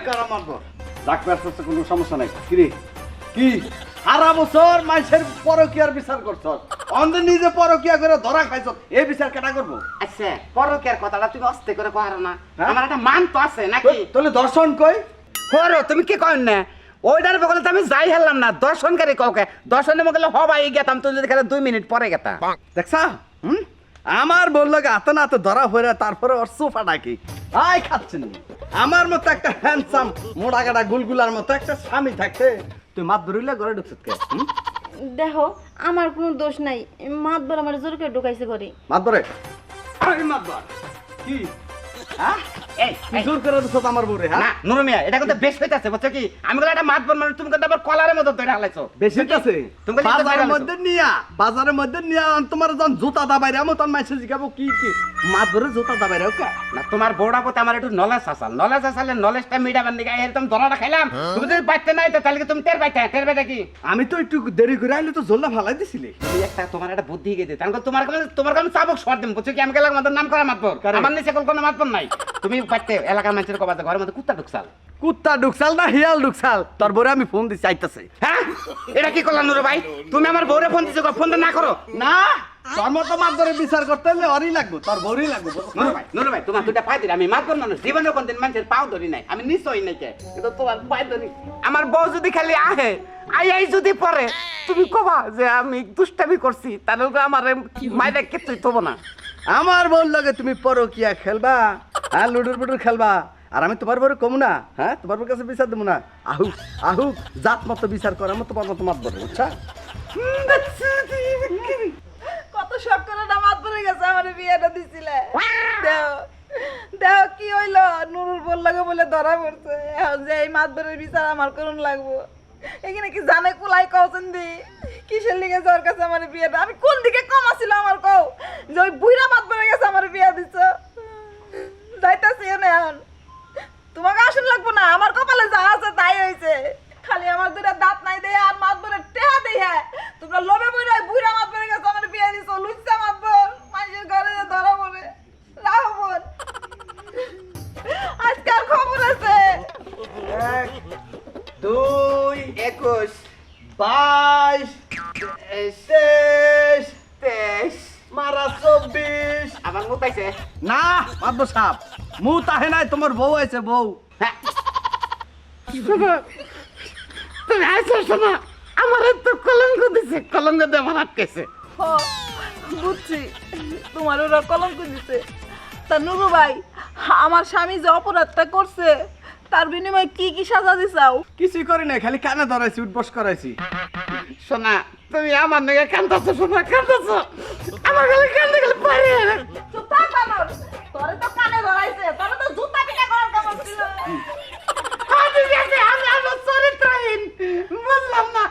কারা মারবো ডাক্তার তো কোনো সমস্যা নাই কি কি সারা বছর মানুষের পরকিয়ার বিচার করছ অন্ধে নিজে পরকিয়া করে ধরা খাইছ এই বিচার কেটা করবো আচ্ছা পরকিয়ার কথাটা তুমি অস্তে করে কহারো না আমার একটা মান তো আছে নাকি তাহলে দর্শন কই হরো তুমি কি করেন না ওইটার বগলে তো আমি যাই হেললাম না দর্শনকারী কাউকে দর্শনের বগলে হবাই গেতাম তুই যদি খেলে 2 মিনিট পরে গেতা দেখছা আমার বললো হাতে না হাতে ধরা হয়ে তারপরে ওর সোফা ডাকি আই খাচ্ছেন আমার মতো একটা হ্যান্ডসাম মোড়া গাড়া গুলগুলার মতো একটা স্বামী থাকতে তুই মাত ধরিলে ঘরে ঢুকছিস কে দেখো আমার কোনো দোষ নাই মাতবার আমার জোর করে ঢুকাইছে ঘরে মাত ধরে আরে মাত ধর কি হ্যাঁ এই জোর করে দিছ আমার বউরে না হ্যাঁ নুরু মিয়া এটা কিন্তু বেশ হইতাছে বুঝছো কি আমি বলে একটা মাত বল মানে তুমি কিন্তু আবার কলারের মতো ধরে হালাইছো বেশি আছে তুমি বলে এটা বাজারের ধরে মধ্যে নিয়া বাজারের মধ্যে নিয়া তোমার যখন জুতা দাবাইরে আমি তখন মাইসে জিগাবো কি কি মাত ধরে জুতা দাবাইরে ওকে না তোমার বউড়া পথে আমার একটু নলেজ আসালে নলেজটা মিটাবার দিকে এরকম ধরাটা খাইলাম তুমি যদি পাইতে নাই তো তাহলে কি তুমি টের পাইতে কি আমি তো একটু দেরি করে আইলে তো জল্লা ফালাই দিছিলি তুমি একটা তোমার একটা বুদ্ধি গিয়ে দিতে তোমার কাছে চাবক সর দিম বুঝছো কি আমাকে এলাকার নাম করা মাতবর আমার নিচে কোনো মাতবর নাই তুমি পাইতে এলাকার মানুষের কবাতে ঘরের মধ্যে কুত্তা ঢুকছাল কুত্তা ঢুকছাল না হিয়াল ঢুকছাল তোর বরে আমি ফোন দিছি আইতাছে হ্যাঁ এটা কি করলাম নুরু ভাই তুমি আমার বউরে ফোন দিছো ফোনটা না করো না তোর মতো মাত ধরে বিচার করতে হলে অরই লাগবো তোর বউরই লাগবো নুরু ভাই তোমার দুটা পাই দিলে আমি মাতবর মানুষ জীবনে কোনদিন মানুষের পাও ধরি নাই আমি নিশ্চয়ই নাই কে কিন্তু তোমার পাই ধরি আমার বউ যদি খালি আহে আই যদি পরে তুমি কবা যে আমি দুষ্টামি করছি তাহলে আমার মায়ের কিছুই তবো না আমার বল লাগে তুমি পরকিয়া খেলবা হ্যাঁ লুডুর বুডুর খেলবা আর আমি তোমার বড় কমু না হ্যাঁ তোমার বড় কাছে বিচার দেবো না আহুক আহুক জাত মতো বিচার করে আমার তোমার মতো মাত বলে বুঝছা কত শখ করে না মাত পড়ে গেছে আমার বিয়েটা দিছিলে দেও দেও কি হইলো নুরুল বল লাগে বলে ধরা পড়ছে এখন যে এই মাত ধরে বিচার আমার করুন লাগবো এখানে কি জানে কুলাই কওছেন দি কিসের লিগে যাওয়ার কাছে আমার বিয়েটা আমি কোন দিকে কম আছিল আমার কও যে ওই বুইরা মাত পড়ে গেছে আমার বিয়ে দিছ যাইতাছি না এখন তোমাকে আসন লাগবো না আমার কপালে যা আছে তাই হয়েছে খালি আমার দুটা দাঁত নাই দেয় আর মাত বলে টেহা দেয় তোমরা লোভে বইরা বুইরা মাত পড়ে গেছে আমার বিয়ে দিছ লুচ্চা মাত বল মানুষের ঘরে যে ধরা পড়ে রাখো বোন আজকাল খবর আছে 1 2 21 22 23 23 মারা 24 আমার মুখ পাইছে না মাতবো সাপ মু তাহে নাই তোমার বউ আছে বউ তুমি আইছো শোনা আমার তো কলঙ্ক দিছে কলঙ্ক দিয়ে আমার আটকেছে হ বুঝছি তোমার ওরা কলঙ্ক দিছে তা নুরু ভাই আমার স্বামী যে অপরাধটা করছে তার বিনিময়ে কি কি সাজা দিছাও কিছুই করি নাই খালি কানে ধরাইছি উঠবস করাইছি শোনা তুমি আমার নাকি কান্দাছো শোনা কান্দাছো আমার গেলে কান্দে গেলে পারে চুপ থাক বানর তোরে তো কানে ধরাইছে তোরে তো জুতা পিটা করার কেমন ছিল ঠিক আছে আমি আমার চরিত্রহীন বুঝলাম না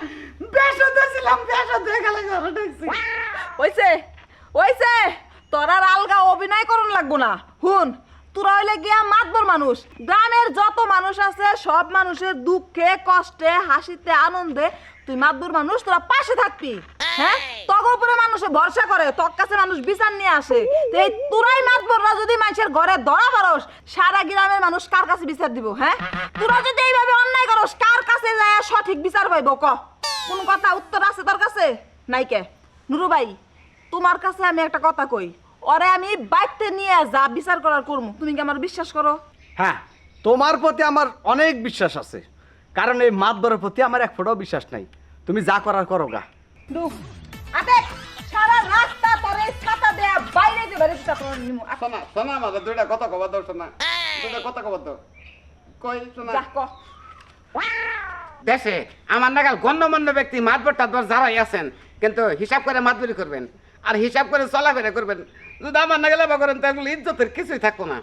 বেশদ ছিলাম বেশদ হয়ে গেলে ঘরে ঢুকছি হইছে হইছে তোর আর আলগা অভিনয় করুন লাগবো না হুন তোরা হইলে গিয়া মাতবর মানুষ গ্রামের যত মানুষ আছে সব মানুষের দুঃখে কষ্টে হাসিতে আনন্দে তুই মাতবর মানুষ তোরা পাশে থাকবি হ্যাঁ তগ উপরে মানুষে ভরসা করে তোর কাছে মানুষ বিচার নিয়ে আসে তো এই তোরাই মাতবররা যদি মানুষের ঘরে ধরা পড়স সারা গ্রামের মানুষ কার কাছে বিচার দিব হ্যাঁ তোরা যদি এইভাবে অন্যায় করস কার কাছে যায় সঠিক বিচার পাইব ক কোন কথা উত্তর আছে তোর কাছে নাই কে নুরু ভাই তোমার কাছে আমি একটা কথা কই ওরে আমি বাইতে নিয়ে যা বিচার করার করবো তুমি কি আমার বিশ্বাস করো হ্যাঁ তোমার প্রতি আমার অনেক বিশ্বাস আছে কারণ এই মাতবরের প্রতি আমার এক ফোঁটাও বিশ্বাস নাই তুমি যা করার করো গা আতে সারা রাস্তা তোরে ছাতা দেয়া বাইরে যে বাইরে চিন্তা করে নিমু শোনা শোনা আমাদের দুইটা কথা কবা দাও শোনা দুইটা কথা কবা দাও কই শোনা যা ক দেশে আমার নাগাল গণ্যমান্য ব্যক্তি মাতবর টাতবর যারাই আছেন কিন্তু হিসাব করে মাতবরি করবেন আর হিসাব করে চলাফেরা করবেন যদি আমার নাগালে বা করেন তাহলে ইজ্জতের কিছুই থাকবো না